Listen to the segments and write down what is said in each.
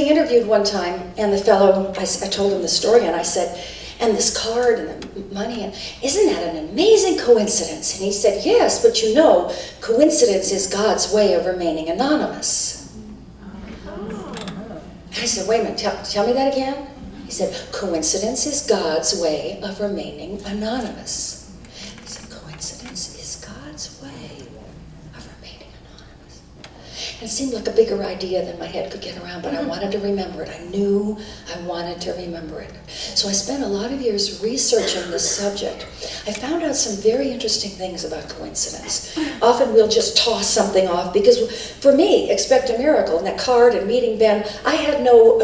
being interviewed one time, and the fellow, I told him the story, and I said, and this card and the money, and isn't that an amazing coincidence? And he said, yes, but you know, coincidence is God's way of remaining anonymous. And I said, wait a minute, tell me that again? He said, coincidence is God's way of remaining anonymous. I said, coincidence is God's way of remaining anonymous. And it seemed like a bigger idea than my head could get around, but I wanted to remember it. I knew I wanted to remember it. So I spent a lot of years researching this subject. I found out some very interesting things about coincidence. Often we'll just toss something off, because for me, expect a miracle, and that card and meeting Ben, I had no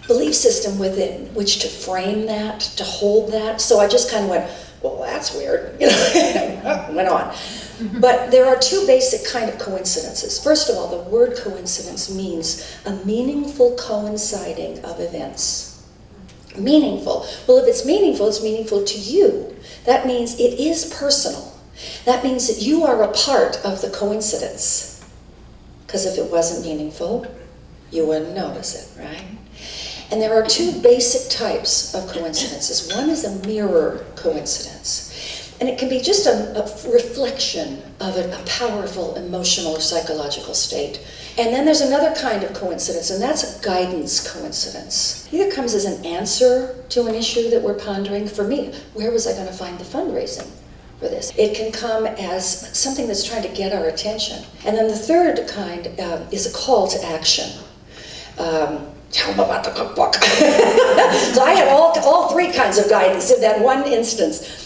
belief system within which to frame that, to hold that. So I just kind of went, well, that's weird, went on. But there are two basic kind of coincidences. First of all, the word coincidence means a meaningful coinciding of events. Meaningful. Well, if it's meaningful to you. That means it is personal. That means that you are a part of the coincidence. Because if it wasn't meaningful, you wouldn't notice it, right? And there are two basic types of coincidences. One is a mirror coincidence. And it can be just a reflection of a powerful emotional or psychological state. And then there's another kind of coincidence, and that's a guidance coincidence. It either comes as an answer to an issue that we're pondering. For me, where was I going to find the fundraising for this? It can come as something that's trying to get our attention. And then the third kind is a call to action. Tell them about the cookbook. So I had all three kinds of guidance in that one instance.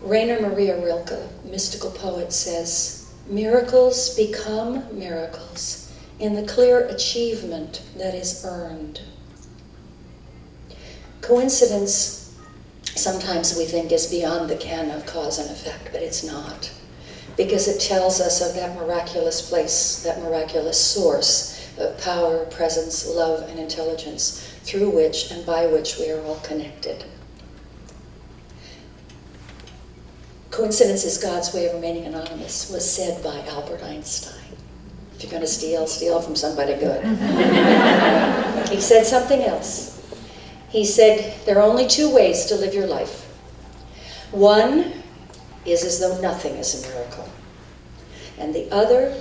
Rainer Maria Rilke, mystical poet, says, miracles become miracles in the clear achievement that is earned. Coincidence, sometimes we think, is beyond the ken of cause and effect, but it's not. Because it tells us of that miraculous place, that miraculous source of power, presence, love, and intelligence, through which and by which we are all connected. Coincidence is God's way of remaining anonymous was said by Albert Einstein. If you're going to steal from somebody good. He said something else. He said, there are only two ways to live your life. One is as though nothing is a miracle. And the other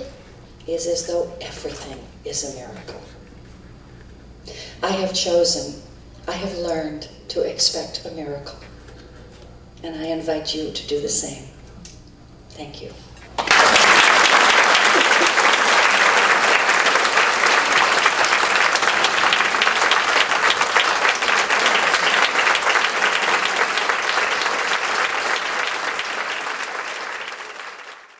is as though everything is a miracle. I have learned to expect a miracle. And I invite you to do the same. Thank you.